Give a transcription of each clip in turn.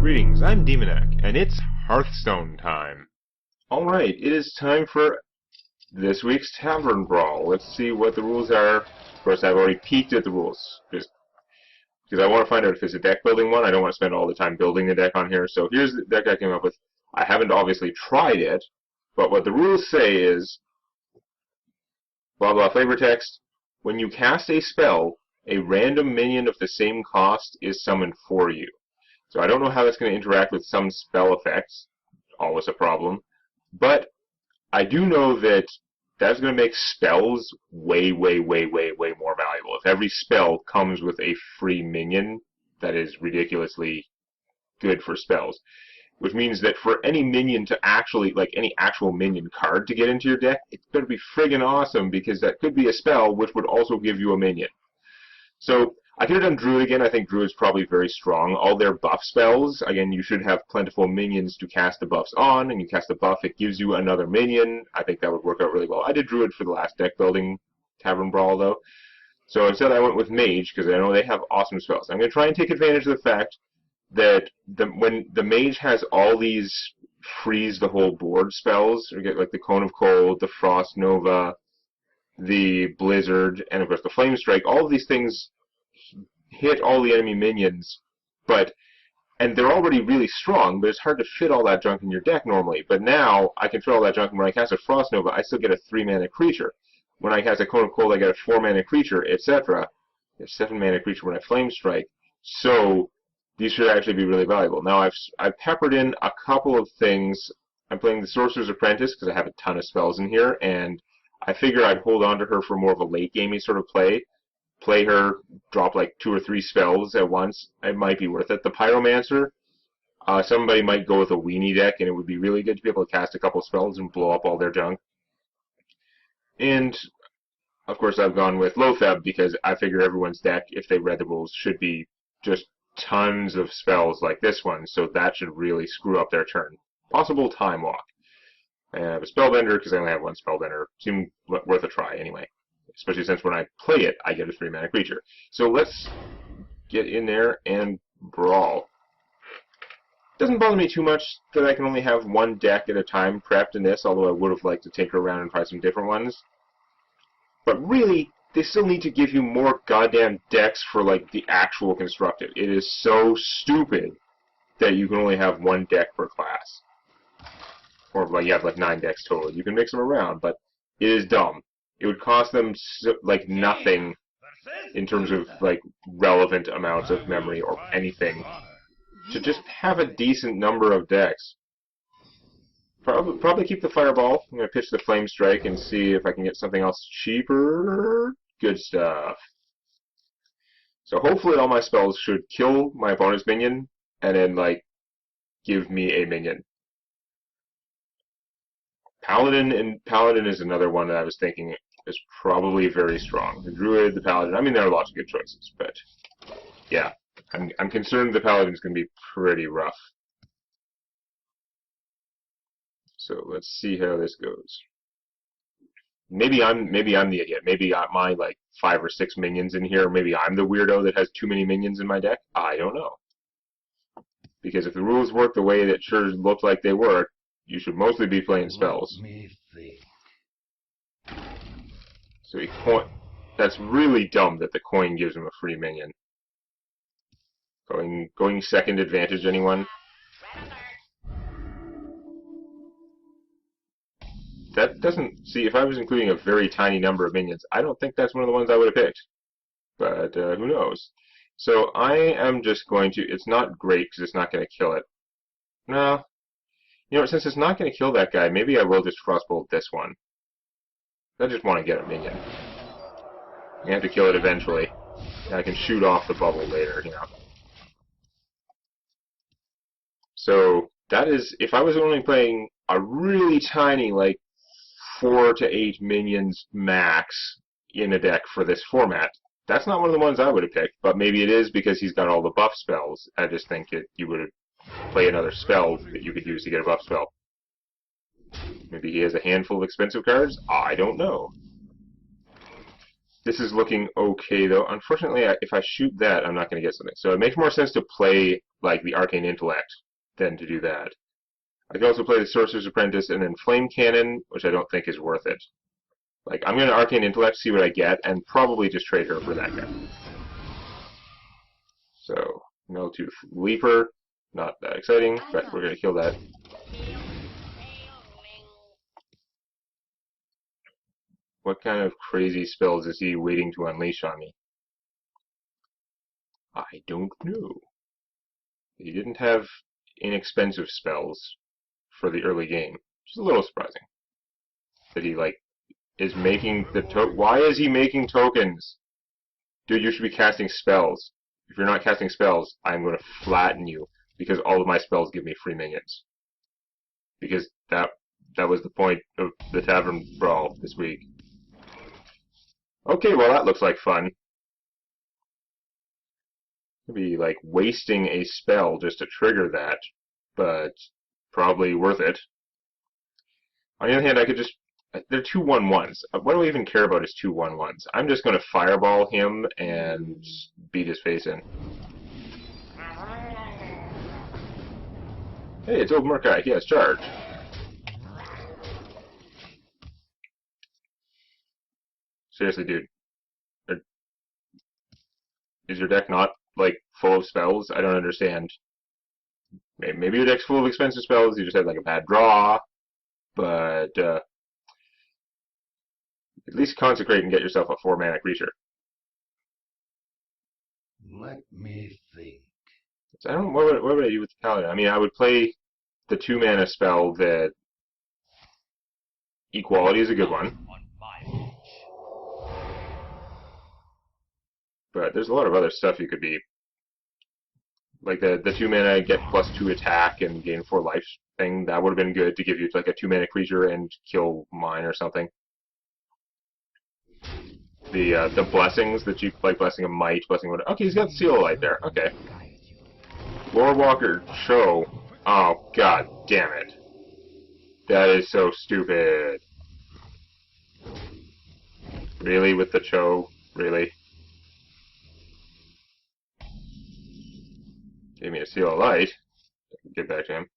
Greetings, I'm Demonac, and it's Hearthstone time. Alright, it is time for this week's Tavern Brawl. Let's see what the rules are. Of course, I've already peeked at the rules, just because I want to find out if it's a deck building one. I don't want to spend all the time building the deck on here. So here's the deck I came up with. I haven't obviously tried it, but what the rules say is, blah blah flavor text, when you cast a spell, a random minion of the same cost is summoned for you. So I don't know how that's going to interact with some spell effects, always a problem, but I do know that that's going to make spells way more valuable. If every spell comes with a free minion, that is ridiculously good for spells. Which means that for any minion to actually, like any actual minion card to get into your deck, it's going to be friggin' awesome, because that could be a spell which would also give you a minion. So I could have done Druid again. I think Druid's probably very strong. All their buff spells, again, you should have plentiful minions to cast the buffs on, and you cast the buff, it gives you another minion. I think that would work out really well. I did Druid for the last deck building Tavern Brawl, though. So instead I went with Mage, because I know they have awesome spells. I'm going to try and take advantage of the fact that when the Mage has all these freeze the whole board spells, you get like the Cone of Cold, the Frost Nova, the Blizzard, and of course the Flame Strike, all of these things hit all the enemy minions, and they're already really strong, but it's hard to fit all that junk in your deck normally. But now I can fit all that junk, and when I cast a Frost Nova, I still get a 3-mana creature. When I cast a Cone of Cold, I get a 4-mana creature, etc. A 7-mana creature when I Flame Strike. So these should actually be really valuable. Now I've peppered in a couple of things. I'm playing the Sorcerer's Apprentice because I have a ton of spells in here, and I figure I'd hold on to her for more of a late-gamey sort of play. Play her, drop like 2 or 3 spells at once. It might be worth it. The Pyromancer, somebody might go with a weenie deck, and it would be really good to be able to cast a couple spells and blow up all their junk. And, of course, I've gone with Loatheb, because I figure everyone's deck, if they read the rules, should be just tons of spells like this one, so that should really screw up their turn. Possible Time Walk. And I have a Spellbender, because I only have one Spellbender. Seemed worth a try anyway. Especially since when I play it, I get a 3-mana creature. So let's get in there and brawl. Doesn't bother me too much that I can only have one deck at a time prepped in this, although I would have liked to tinker around and try some different ones. But really, they still need to give you more goddamn decks for, like, the actual constructed. It is so stupid that you can only have one deck per class. Or, like, you have, like, 9 decks total. You can mix them around, but it is dumb. It would cost them, like, nothing in terms of, like, relevant amounts of memory or anything to just have a decent number of decks. Probably keep the Fireball. I'm going to pitch the Flame Strike and see if I can get something else cheaper. Good stuff. So hopefully all my spells should kill my opponent's minion and then, like, give me a minion. Paladin is another one that I was thinking is probably very strong. The Druid, the Paladin, I mean, there are lots of good choices, but yeah, I'm concerned the Paladin's going to be pretty rough. So let's see how this goes. Maybe I'm the idiot. Maybe my like 5 or 6 minions in here. Maybe I'm the weirdo that has too many minions in my deck. I don't know. Because if the rules work the way that sure looked like they work, you should mostly be playing spells. So that's really dumb that the coin gives him a free minion. Going second advantage, anyone? That doesn't... See, if I was including a very tiny number of minions, I don't think that's one of the ones I would have picked. But who knows? So I am just going to... It's not great because it's not going to kill it. No. You know, since it's not going to kill that guy, maybe I will just Frostbolt this one. I just want to get a minion. You have to kill it eventually. And I can shoot off the bubble later, you know. So, that is... If I was only playing a really tiny, like, 4 to 8 minions max in a deck for this format, that's not one of the ones I would have picked. But maybe it is because he's got all the buff spells. I just think that you would play another spell that you could use to get a buff spell. Maybe he has a handful of expensive cards? I don't know. This is looking okay, though. Unfortunately, if I shoot that, I'm not going to get something. So it makes more sense to play like the Arcane Intellect than to do that. I can also play the Sorcerer's Apprentice and then Flame Cannon, which I don't think is worth it. Like, I'm going to Arcane Intellect, see what I get, and probably just trade her for that guy. So, no to Leaper. Not that exciting, but we're going to kill that. What kind of crazy spells is he waiting to unleash on me? I don't know. He didn't have inexpensive spells for the early game, which is a little surprising. That he, like, is making the why is he making tokens? Dude, you should be casting spells. If you're not casting spells, I'm going to flatten you, because all of my spells give me free minions. Because that was the point of the Tavern Brawl this week. Okay, well that looks like fun. Could be like wasting a spell just to trigger that, but probably worth it. On the other hand, I could just... They're 2/1/1s. What do I even care about his 2/1/1s? I'm just going to fireball him and beat his face in. Hey, it's old Murkai. He has charge. Seriously, dude. Is your deck not, like, full of spells? I don't understand. Maybe your deck's full of expensive spells, you just had, like, a bad draw, but, at least consecrate and get yourself a 4-mana creature. Let me think. So I don't know, what would I do with the Paladin? I mean, I would play the 2-mana spell that... Equality is a good one. But there's a lot of other stuff you could be... Like the 2-mana get +2 attack and gain 4 life thing, that would have been good to give you like a 2-mana creature and kill mine or something. The blessings that you like, blessing of might, blessing of... Okay, he's got Seal of Light there. Okay. Lore Walker Cho. Oh, god damn it. That is so stupid. Really, with the Cho? Really? Gave me a Seal of Light. Get back to him.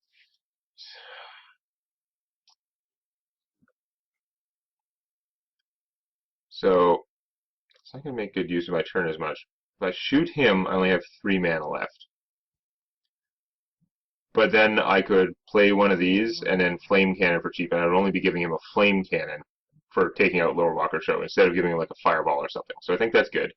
So I can make good use of my turn as much. If I shoot him, I only have 3 mana left. But then I could play one of these and then Flame Cannon for cheap, and I would only be giving him a Flame Cannon for taking out Lore Walker Show instead of giving him like a Fireball or something. So I think that's good.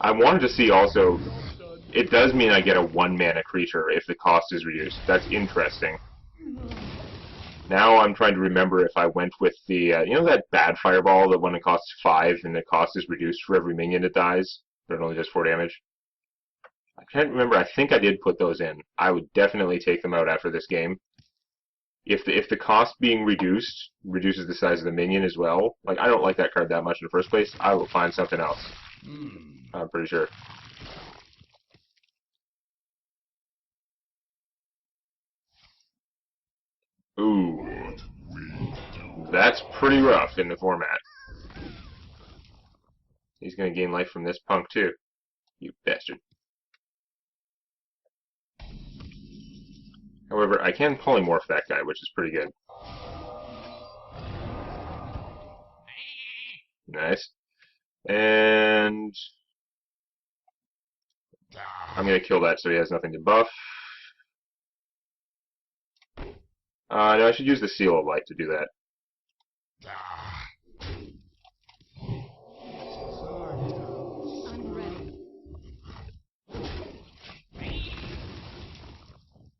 I wanted to see also, it does mean I get a 1-mana creature if the cost is reduced. That's interesting. Now I'm trying to remember if I went with the, you know that bad Fireball, the one that costs 5 and the cost is reduced for every minion that dies, but it only does 4 damage? I can't remember, I think I did put those in. I would definitely take them out after this game. If the cost being reduced reduces the size of the minion as well, like I don't like that card that much in the first place, I will find something else. I'm pretty sure. Ooh. That's pretty rough in the format. He's gonna gain life from this punk too. You bastard. However, I can polymorph that guy, which is pretty good. Nice. And I'm gonna kill that so he has nothing to buff. No, I should use the Seal of Light to do that.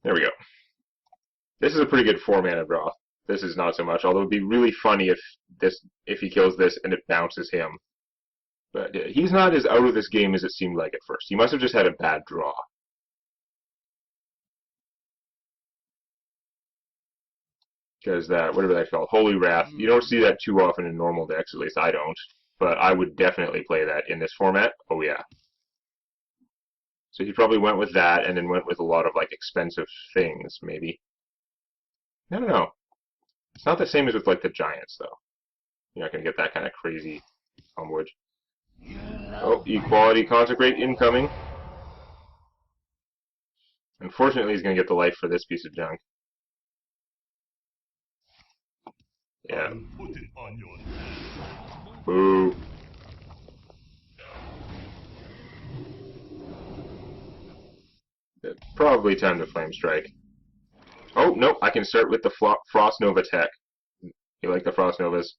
There we go. This is a pretty good 4-mana draw. This is not so much, although it would be really funny if he kills this and it bounces him. But he's not as out of this game as it seemed like at first. He must have just had a bad draw. Because that, whatever that's called, Holy Wrath, you don't see that too often in normal decks, at least I don't. But I would definitely play that in this format. Oh yeah. So he probably went with that and then went with a lot of like expensive things, maybe. I don't know. It's not the same as with like the Giants though. You're not going to get that kind of crazy comboage. Oh, equality consecrate incoming. Unfortunately, he's going to get the life for this piece of junk. Yeah. Boo. Probably time to Flame Strike. Oh, no, I can start with the Frost Nova tech. You like the Frost Novas?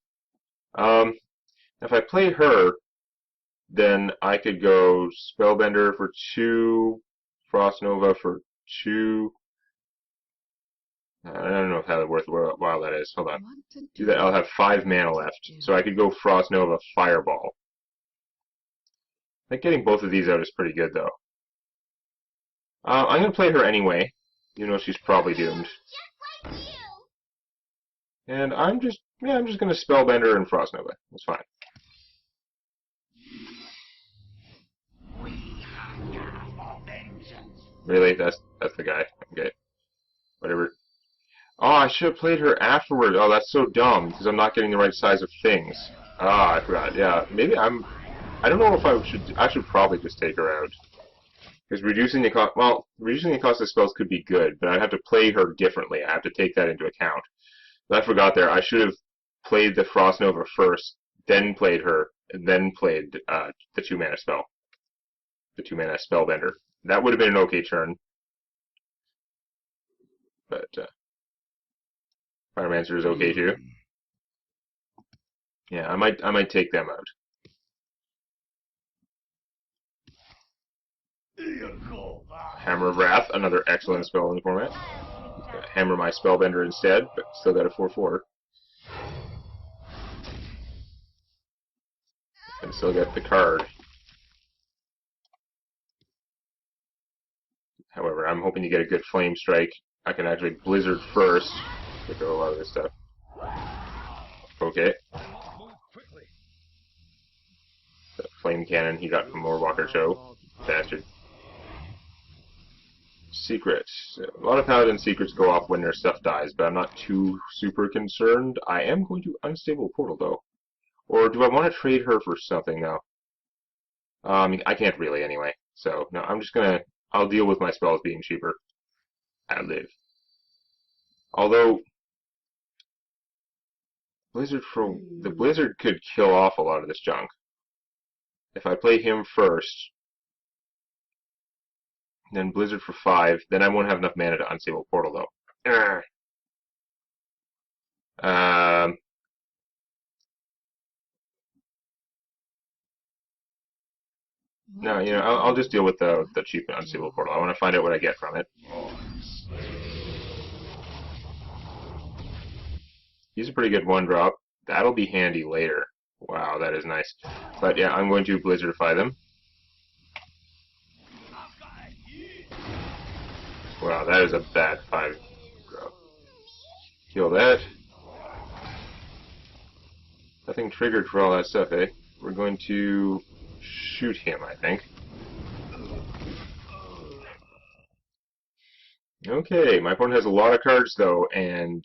If I play her, then I could go Spellbender for 2, Frost Nova for 2. I don't know how worthwhile that is. Hold on. Do that. I'll have 5 mana left, so I could go Frost Nova Fireball. I think getting both of these out is pretty good, though. I'm gonna play her anyway, even though she's probably doomed. And I'm just gonna Spellbender and Frost Nova. That's fine. Really? That's the guy. Okay. Whatever. Oh, I should have played her afterward. Oh, that's so dumb, because I'm not getting the right size of things. Ah, I forgot. Yeah, maybe I don't know if I should probably just take her out. Because reducing the cost of spells could be good, but I'd have to play her differently. I have to take that into account. But I forgot there. I should have played the Frost Nova first, then played her, and then played the 2-mana spell. The 2-mana Spellbender. That would have been an okay turn. But Pyromancer is okay too. Yeah, I might take them out. Hammer of Wrath, another excellent spell in the format. Hammer my Spellbender instead, but still got a 4/4. And still get the card. However, I'm hoping to get a good Flame Strike. I can actually Blizzard first. Get through a lot of this stuff. Okay. The Flame Cannon he got from Moorwalker Show. Bastard. Secret. A lot of Paladin secrets go off when their stuff dies, but I'm not too super concerned. I am going to Unstable Portal, though. Or do I want to trade her for something, though? I can't really, anyway. So, no, I'm just gonna... I'll deal with my spells being cheaper. Ad-live. Although... the Blizzard could kill off a lot of this junk. If I play him first... then Blizzard for 5, then I won't have enough mana to Unstable Portal, though. No, you know, I'll just deal with the cheap Unstable Portal. I want to find out what I get from it. He's a pretty good 1-drop. That'll be handy later. Wow, that is nice. But yeah, I'm going to Blizzardify them. Wow, that is a bad 5-drop. Kill that. Nothing triggered for all that stuff, eh? We're going to shoot him, I think. Okay, my opponent has a lot of cards, though, and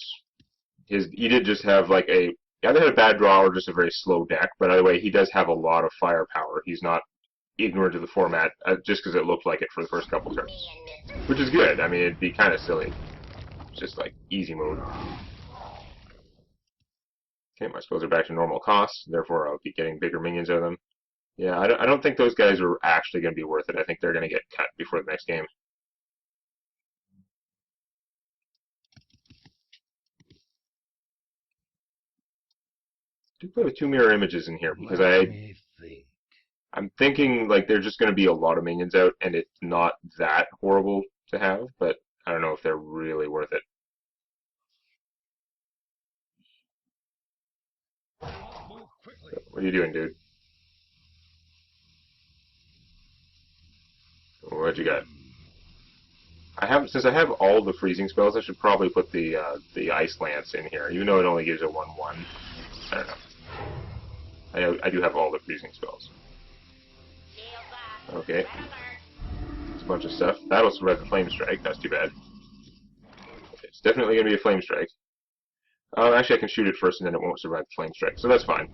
he did just have, like, he either had a bad draw or just a very slow deck, but either way, he does have a lot of firepower. He's not ignorant of the format, just because it looked like it for the first couple turns. Which is good. I mean, it'd be kind of silly. It's just, like, easy mode. Okay, my spells are back to normal cost, therefore I'll be getting bigger minions out of them. Yeah, I don't think those guys are actually going to be worth it. I think they're going to get cut before the next game. I do play with 2 mirror images in here because I'm thinking like there's just going to be a lot of minions out and it's not that horrible to have, but I don't know if they're really worth it. What are you doing, dude? What you got? Since I have all the freezing spells, I should probably put the Ice Lance in here, even though it only gives a 1/1. I don't know. I do have all the freezing spells. Okay. It's a bunch of stuff. That'll survive the Flame Strike. That's too bad. It's definitely going to be a Flame Strike. Actually, I can shoot it first, and then it won't survive the flame strike, so that's fine.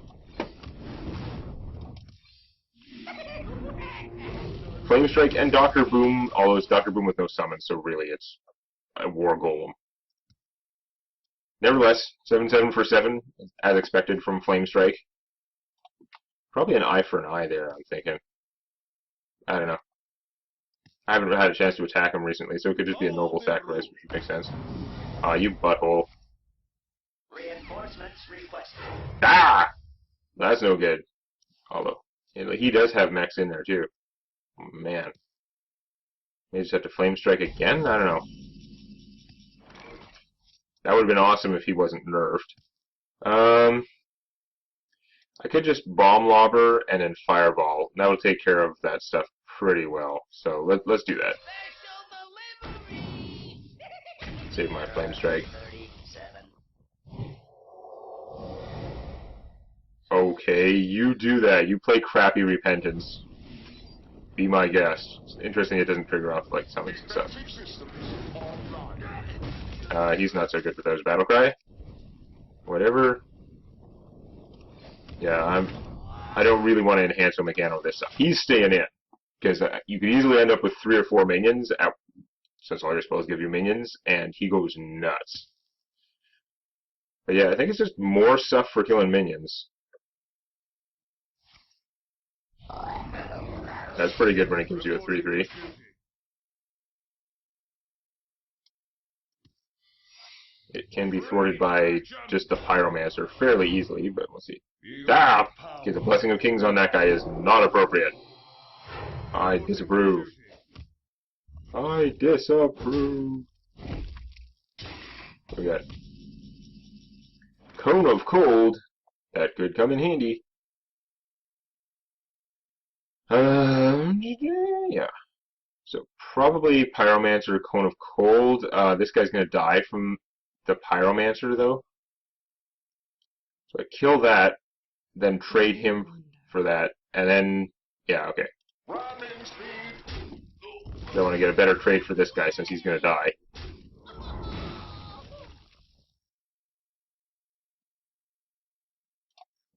Flame strike and Dr. Boom, although it's Dr. Boom with no summon, so really it's a war golem. Nevertheless, 7/7 for 7, as expected from Flame Strike. Probably an eye for an eye there, I'm thinking. I don't know. I haven't had a chance to attack him recently, so it could just be a noble sacrifice, which would make sense. Aw, you butthole. Reinforcements requested. Ah! That's no good. Although, he does have mechs in there, too. Oh, man. Maybe just have to Flame Strike again? I don't know. That would have been awesome if he wasn't nerfed. I could just Bomb Lobber and then Fireball. That will take care of that stuff pretty well. So let's do that. Save my Flame Strike. 37. Okay, you do that. You play crappy Repentance. Be my guest. It's interesting it doesn't trigger off like summons and stuff. He's not so good with those Battlecry. Whatever. Yeah, I don't really want to enhance Omegano this stuff. He's staying in. Because you could easily end up with 3 or 4 minions, since all your spells give you minions, and he goes nuts. But yeah, I think it's just more stuff for killing minions. That's pretty good when it gives you a 3/3. It can be thwarted by just the Pyromancer fairly easily, but we'll see. Ah! Okay, the Blessing of Kings on that guy is not appropriate. I disapprove. I disapprove. What we got? Cone of Cold. That could come in handy. Yeah. So probably Pyromancer, Cone of Cold. This guy's gonna die from the Pyromancer, though. So I kill that, then trade him for that, and then, yeah, okay. I want to get a better trade for this guy since he's gonna die.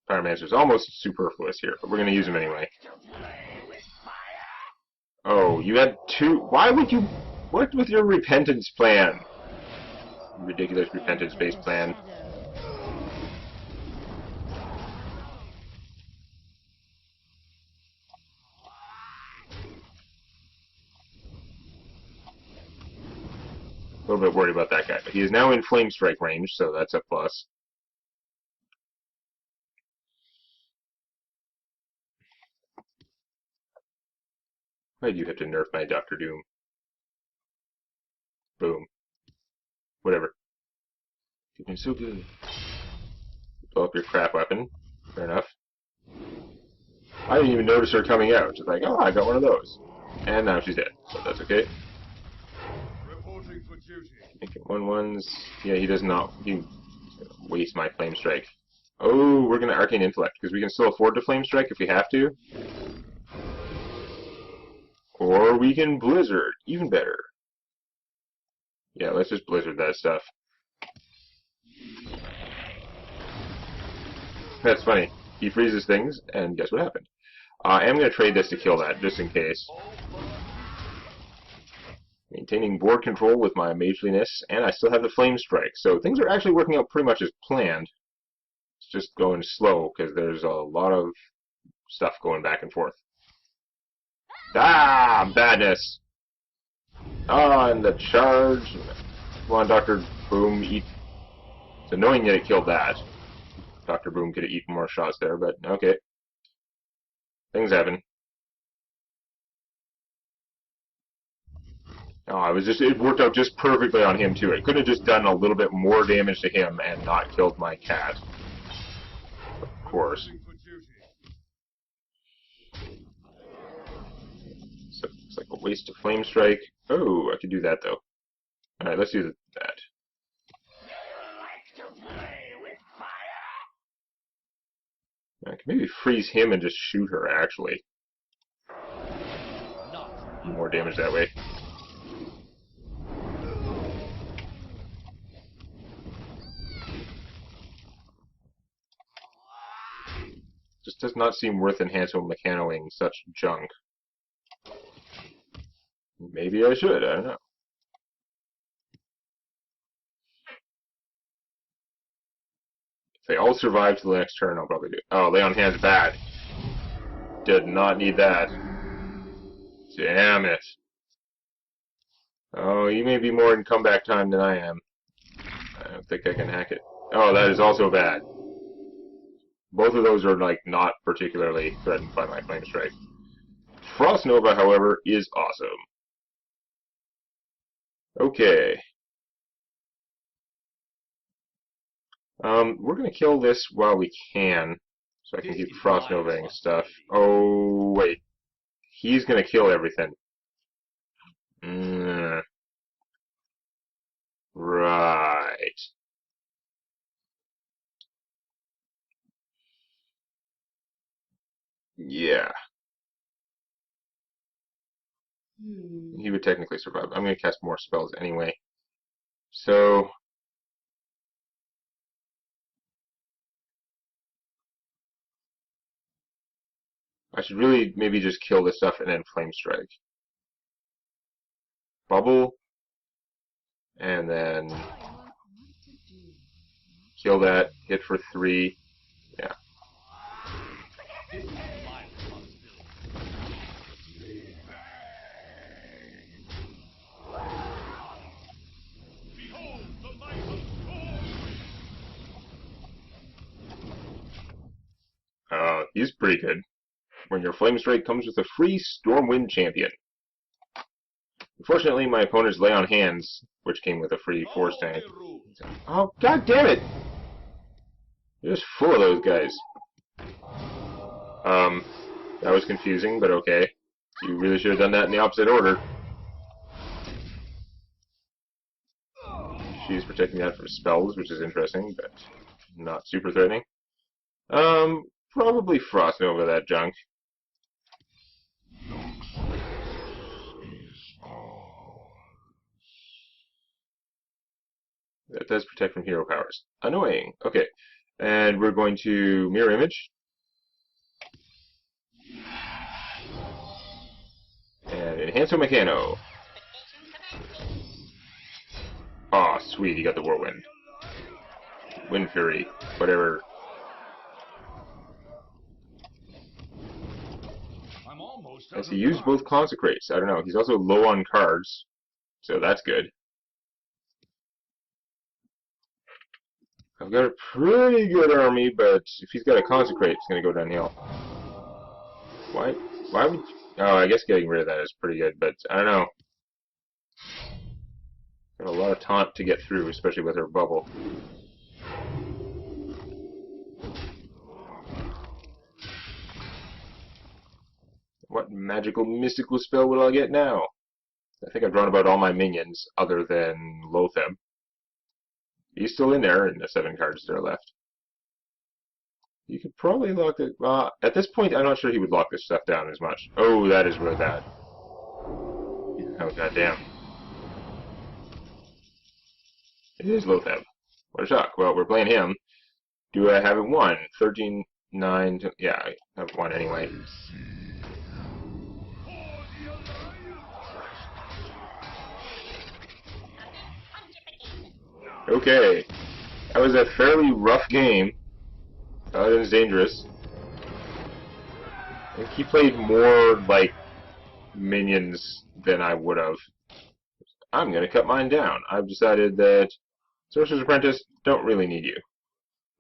Pyromancer's almost superfluous here, but we're gonna use him anyway. Oh, you had 2. Why would you? What with your Repentance plan? Ridiculous Repentance-based plan. A little bit worried about that guy, but he is now in Flame Strike range, so that's a plus. Why do you have to nerf my Dr. Doom? Boom. Whatever. You've been so good. Blow up your crap weapon. Fair enough. I didn't even notice her coming out. She's like, oh, I got one of those. And now she's dead, so that's okay. Reporting for duty. Make it 1/1s. Yeah, he does not. He waste my Flame Strike. Oh, we're gonna Arcane Intellect, because we can still afford to Flame Strike if we have to. Or we can Blizzard, even better. Yeah, let's just Blizzard that stuff. That's funny. He freezes things, and guess what happened? I am going to trade this to kill that, just in case. Maintaining board control with my mageliness, and I still have the Flame Strike, so things are actually working out pretty much as planned. It's just going slow, because there's a lot of stuff going back and forth. Ah, badness! Ah, and the charge. Come on, Dr. Boom, eat. It's annoying that it killed that. Dr. Boom could have eaten more shots there, but okay. Things happen. Oh, it worked out just perfectly on him, too. It could have just done a little bit more damage to him and not killed my cat. Of course. So it's like a waste of Flame Strike. Oh, I could do that, though. Alright, let's do that. I can maybe freeze him and just shoot her, actually. More damage that way. Just does not seem worth enhancement mechanoing such junk. Maybe I should, I don't know. If they all survive to the next turn, I'll probably do it. Oh, lay on hands bad. Did not need that. Damn it. Oh, you may be more in comeback time than I am. I don't think I can hack it. Oh, that is also bad. Both of those are, like, not particularly threatened by my Flame Strike. Frost Nova, however, is awesome. Okay. We're gonna kill this while we can, so I can keep Frost Novaing stuff. Oh, wait. He's gonna kill everything. Right. Yeah. He would technically survive. I'm gonna cast more spells anyway. So... I should really maybe just kill this stuff and then Flame Strike. Bubble. And then... kill that. Hit for 3. Yeah. He's pretty good. When your Flame Strike comes with a free Stormwind Champion. Unfortunately, my opponent's Lay on Hands, which came with a free Force Tank. Oh, god damn it! You're just full of those guys. That was confusing, but okay. You really should have done that in the opposite order. She's protecting that from spells, which is interesting, but not super threatening. Probably Frost Nova that junk. That does protect from hero powers. Annoying. Okay. And we're going to Mirror Image. And Enhancer Mechano. Aw, oh, sweet, he got the Whirlwind. Wind Fury. Whatever. As he used both Consecrates. I don't know. He's also low on cards. So that's good. I've got a pretty good army, but if he's got a Consecrate, it's going to go downhill. Why would... Oh, I guess getting rid of that is pretty good, but I don't know. Got a lot of taunt to get through, especially with her bubble. What magical, mystical spell will I get now? I think I've drawn about all my minions, other than Lotheb. He's still in there, and the 7 cards that are left. You could probably lock it... at this point, I'm not sure he would lock this stuff down as much. Oh, that is really bad. Oh, goddamn. It is Lotheb. What a shock. Well, we're playing him. Do I have it 1? 13, 9... Yeah, I have 1 anyway. Okay. That was a fairly rough game. It was dangerous. I think he played more, like, minions than I would have. I'm going to cut mine down. I've decided that Sorcerer's Apprentice don't really need you.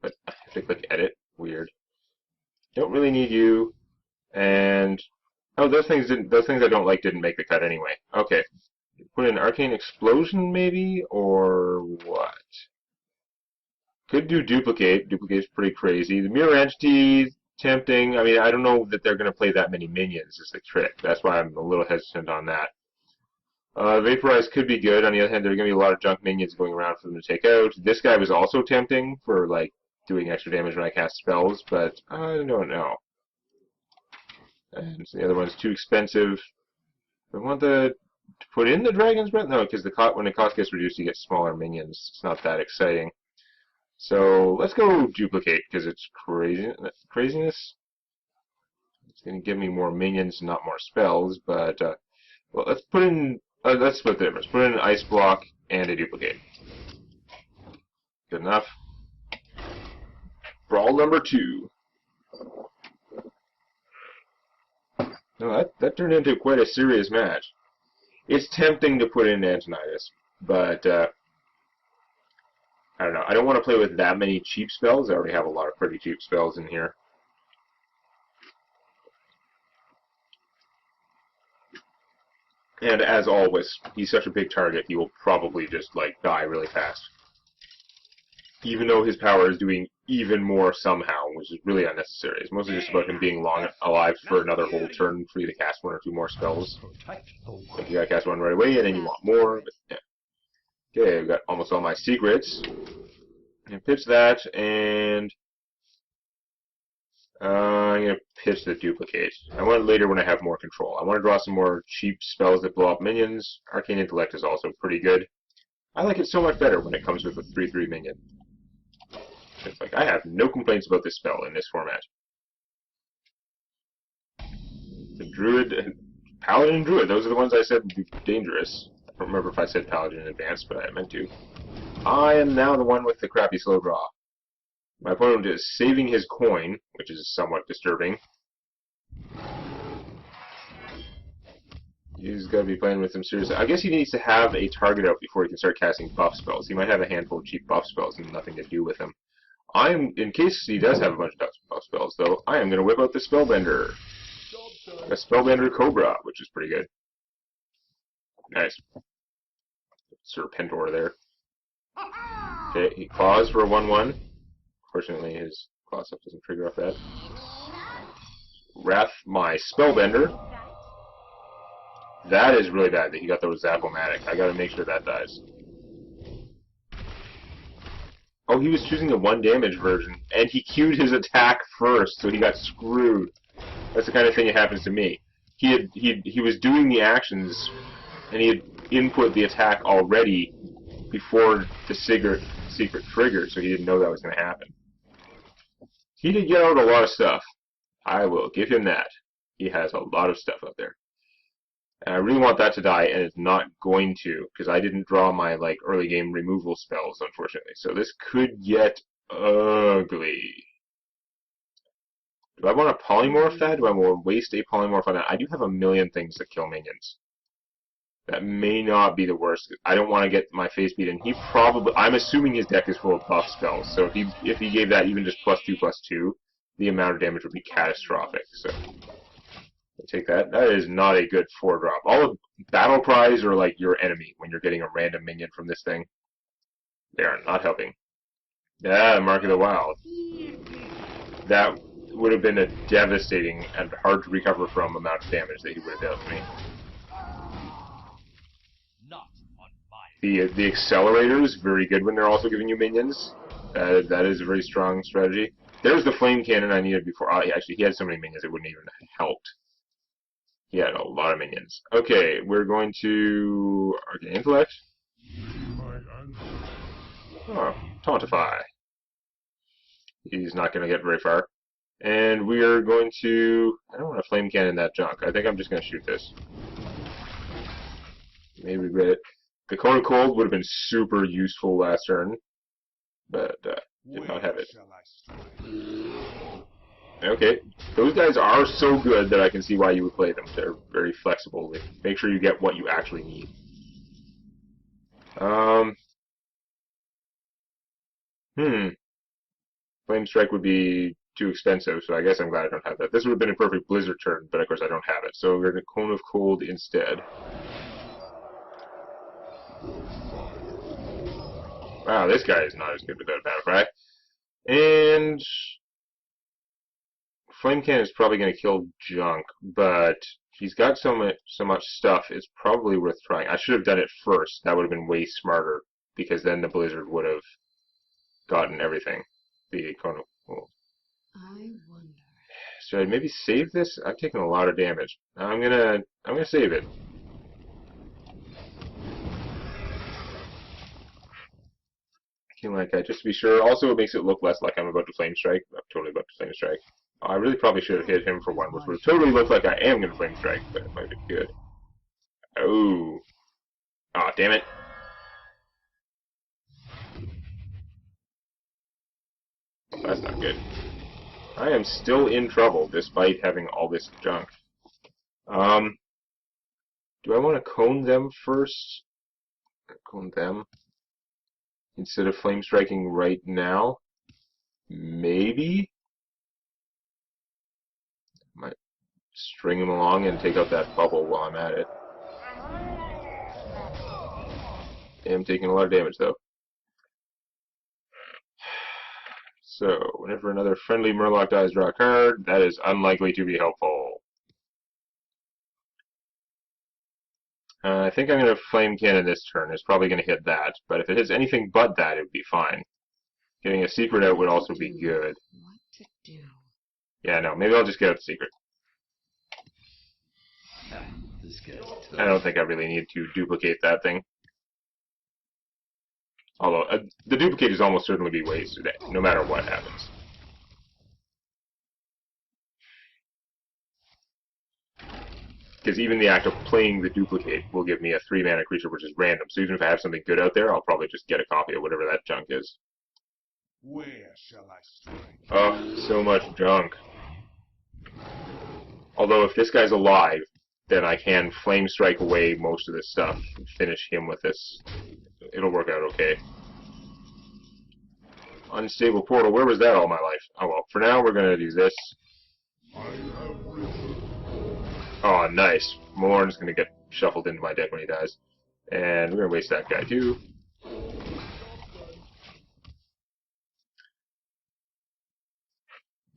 But I have to click edit. Weird. Don't really need you. And... oh, those things I don't like didn't make the cut anyway. Okay. Put in Arcane Explosion, maybe? Or what? Could do Duplicate. Duplicate's pretty crazy. The Mirror Entity, tempting. I mean, I don't know that they're going to play that many minions is the trick. That's why I'm a little hesitant on that. Vaporize could be good. On the other hand, there are going to be a lot of junk minions going around for them to take out. This guy was also tempting for, like, doing extra damage when I cast spells, but I don't know. And the other one's too expensive. I want to put in the Dragon's Breath? No, because when the cost gets reduced, you get smaller minions. It's not that exciting. So let's go Duplicate, because it's craziness. It's going to give me more minions, not more spells, but, well, let's put in, let's split the difference. Put in an ice block and a duplicate. Good enough. Brawl number 2. No, that turned into quite a serious match. It's tempting to put in Antonidas, but, I don't know. I don't want to play with that many cheap spells. I already have a lot of pretty cheap spells in here. And as always, he's such a big target, he will probably just, like, die really fast. Even though his power is doing even more somehow, which is really unnecessary. It's mostly just about him being alive for another whole turn for you to cast 1 or 2 more spells. Like, you gotta cast 1 right away, and then you want more, but yeah. Okay, I've got almost all my secrets. And pitch that, and I'm going to pitch the duplicate. I want it later when I have more control. I want to draw some more cheap spells that blow up minions. Arcane Intellect is also pretty good. I like it so much better when it comes with a 3/3 minion. It's like, I have no complaints about this spell in this format. The Druid, Paladin and Druid, those are the ones I said would be dangerous. I don't remember if I said Paladin in advance, but I meant to. I am now the one with the crappy slow draw. My opponent is saving his coin, which is somewhat disturbing. He's got to be playing with some serious... I guess he needs to have a target out before he can start casting buff spells. He might have a handful of cheap buff spells and nothing to do with them. In case he does have a bunch of buff spells, though, I am going to whip out the Spellbender. A Spellbender Cobra, which is pretty good. Nice. Serpentor there. Okay, he claws for a 1/1. Fortunately, his claw stuff doesn't trigger off that. Wrath my Spellbender. That is really bad that he got the Zap-O-Matic. I gotta make sure that dies. Oh, he was choosing the 1 damage version, and he queued his attack first, so he got screwed. That's the kind of thing that happens to me. He was doing the actions, and he had input the attack already before the secret triggered, so he didn't know that was going to happen. He did get out a lot of stuff. I will give him that. He has a lot of stuff out there. And I really want that to die, and it's not going to, because I didn't draw my early game removal spells, unfortunately. So this could get ugly. Do I want to polymorph that? Do I want to waste a polymorph on that? I do have a million things that kill minions. That may not be the worst. I don't want to get my face beaten. He probably... I'm assuming his deck is full of buff spells, so if he gave that even just +2/+2, the amount of damage would be catastrophic. So I'll take that. That is not a good 4-drop. All of battle cries are like your enemy when you're getting a random minion from this thing. They are not helping. Yeah, Mark of the Wild. That would have been a devastating and hard to recover from amount of damage that he would have dealt to me. The Accelerator is very good when they're also giving you minions. That is a very strong strategy. There's the Flame Cannon I needed before. Actually, he had so many minions it wouldn't even have helped. He had a lot of minions. Okay, we're going to Arcane Intellect. Oh, Tauntify. He's not going to get very far. And we are going to... I don't want to Flame Cannon that junk. I think I'm just going to shoot this. Maybe regret it. The Cone of Cold would have been super useful last turn, but did not have it. Okay, those guys are so good that I can see why you would play them. They're very flexible. They make sure you get what you actually need. Flame Strike would be too expensive, so I guess I'm glad I don't have that. This would have been a perfect Blizzard turn, but of course I don't have it. So we're going to Cone of Cold instead. Wow, this guy is not as good without a Battle Cry. And Flame Cannon is probably going to kill junk, but he's got so much stuff, it's probably worth trying. I should have done it first. That would have been way smarter, because then the Blizzard would have gotten everything. The Cone of Cold. I wonder. Should I maybe save this? I've taken a lot of damage. I'm gonna save it. Like that, just to be sure. Also, it makes it look less like I'm about to Flame Strike. I'm totally about to Flame Strike. I really probably should have hit him for one, which would totally look like I am going to flame strike, but it might be good. Oh. Aw, damn it. That's not good. I am still in trouble, despite having all this junk. Do I want to cone them first? Cone them? Instead of flame striking right now? Maybe? Might string him along and take out that bubble while I'm at it. I'm taking a lot of damage, though. So, whenever another friendly Murloc dies, draw a card. That is unlikely to be helpful. I think I'm going to Flame Cannon this turn. It's probably going to hit that, but if it hits anything but that, it would be fine. Getting a secret out would also be good. What to do? Yeah, no, maybe I'll just get out the secret. This guy's tough. I don't think I really need to duplicate that thing. Although, the duplicate is almost certainly be wasted, no matter what happens. Because even the act of playing the duplicate will give me a 3-mana creature, which is random. So even if I have something good out there, I'll probably just get a copy of whatever that junk is. Where shall I strike? Oh, so much junk. Although if this guy's alive, then I can Flame Strike away most of this stuff and finish him with this. It'll work out okay. Unstable Portal, where was that all my life? Oh well, for now we're going to do this. Oh, nice. Morn's going to get shuffled into my deck when he dies. And we're going to waste that guy too.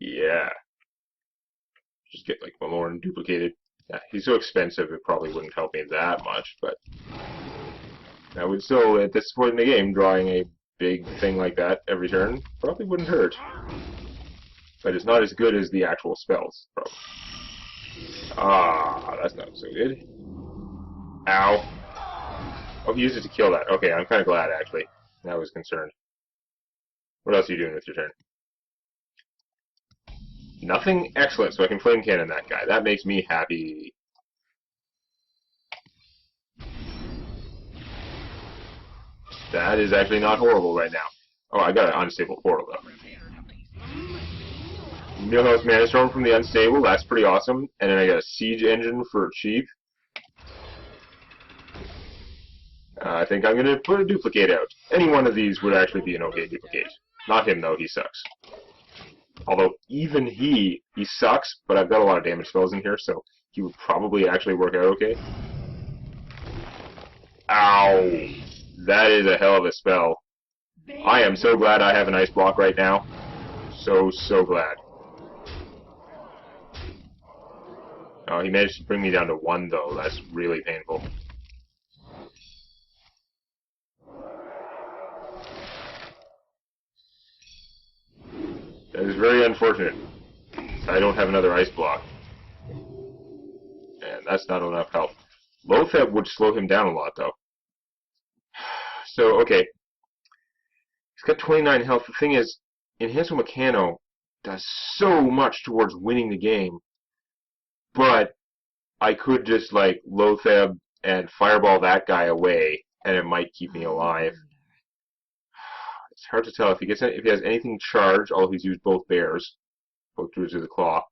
Yeah. Just get like Malorn duplicated. Yeah, he's so expensive it probably wouldn't help me that much, but I would still, at this point in the game, drawing a big thing like that every turn probably wouldn't hurt. But it's not as good as the actual spells, probably. Ah, that's not so good. Ow. Oh, he used it to kill that. Okay, I'm kind of glad, actually. I was concerned. What else are you doing with your turn? Nothing? Excellent, so I can Flame Cannon that guy. That makes me happy. That is actually not horrible right now. Oh, I got an Unstable Portal, though. Millhouse Mana Storm from the Unstable, that's pretty awesome. And then I got a Siege Engine for cheap. I think I'm going to put a duplicate out. Any one of these would actually be an okay duplicate. Not him, though, he sucks. Although, even he sucks, but I've got a lot of damage spells in here, so he would probably actually work out okay. Ow! That is a hell of a spell. I am so glad I have an Ice Block right now. So glad. Oh, he managed to bring me down to 1, though. That's really painful. That is very unfortunate. I don't have another Ice Block. And that's not enough health. Loatheb would slow him down a lot, though. So, okay. He's got 29 health. The thing is, Enhancement Mechano does so much towards winning the game. But I could just, like, Loatheb and Fireball that guy away, and it might keep me alive. It's hard to tell if he has anything charged, although he's used both bears, both Druids of the Claw.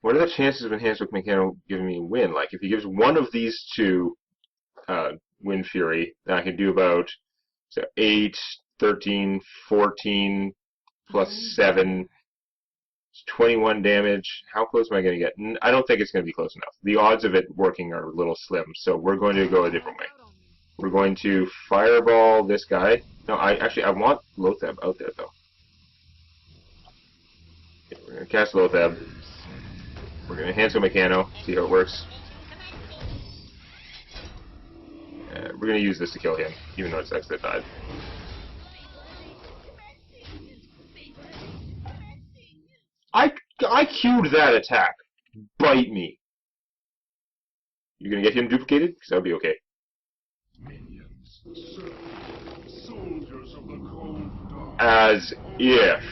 What are the chances of Enhancement Mechano giving me a win? Like, if he gives one of these two Wind Fury, then I can do about 8, 13, 14, plus 7, 21 damage. How close am I going to get? I don't think it's going to be close enough. The odds of it working are a little slim, so we're going to go a different way. We're going to Fireball this guy. No, I want Loatheb out there, though. Okay, we're going to cast Loatheb. We're going to Enhancement Mechano, see how it works. We're going to use this to kill him, even though it sucks that died. I queued that attack. Bite me. You going to get him duplicated? Because that would be okay. Minions, serve, soldiers of the cold dark. As if.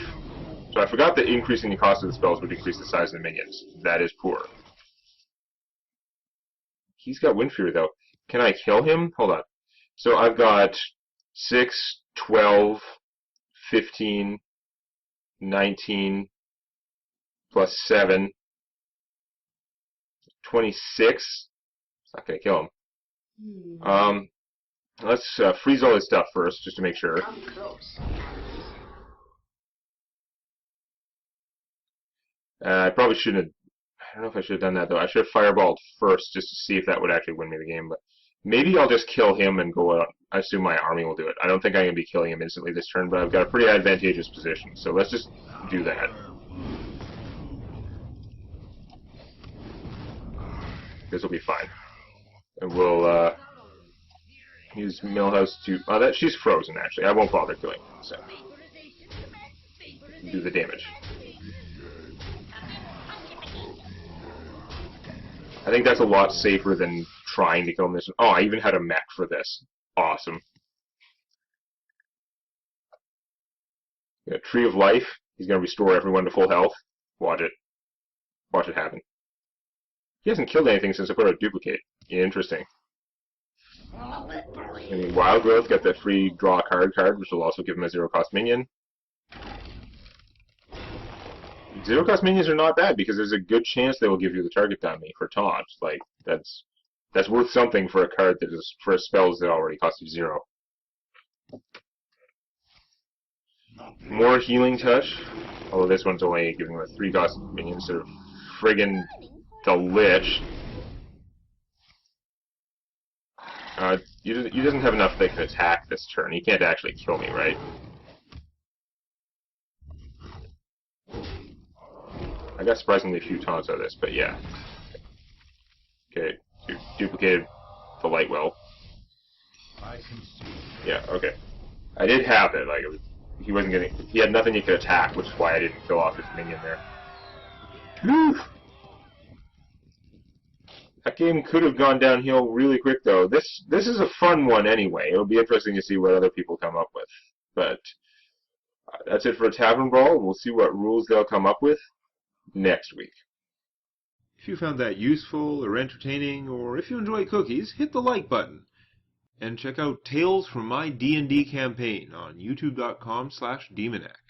So I forgot that increasing the cost of the spells would increase the size of the minions. That is poor. He's got Wind Fury, though. Can I kill him? Hold on. So I've got 6, 12, 15, 19, plus 7, 26. It's not going to kill him. Let's freeze all his stuff first, just to make sure. Come close. I probably shouldn't have... I don't know if I should have done that, though. I should have fireballed first, just to see if that would actually win me the game. But maybe I'll just kill him and go out. I assume my army will do it. I don't think I'm going to be killing him instantly this turn, but I've got a pretty advantageous position. So let's just do that. This will be fine. And we'll use Millhouse to... Oh, that she's frozen, actually. I won't bother killing her, so... do the damage. I think that's a lot safer than trying to kill him this. Oh, I even had a mech for this. Awesome. Yeah, Tree of Life. He's going to restore everyone to full health. Watch it. Watch it happen. He hasn't killed anything since I put out Duplicate. Interesting. And Wild Growth, got that free draw a card, which will also give him a 0-cost minion. 0-cost minions are not bad because there's a good chance they will give you the target down me for taunts. Like that's worth something for a card that is for spells that already cost you 0. More Healing Touch. Although this one's only giving him a 3-cost minion instead of friggin' the Lich. He doesn't have enough that can attack this turn. He can't actually kill me, right? I got surprisingly few taunts out of this, but yeah. Okay, duplicated the light well. Yeah, okay. I did have it. Like he wasn't getting. He had nothing he could attack, which is why I didn't kill off his minion there. Whew. That game could have gone downhill really quick, though. This is a fun one anyway. It'll be interesting to see what other people come up with. But that's it for Tavern Brawl. We'll see what rules they'll come up with next week. If you found that useful or entertaining, or if you enjoy cookies, hit the like button. And check out Tales from My D&D Campaign on youtube.com/Demonac.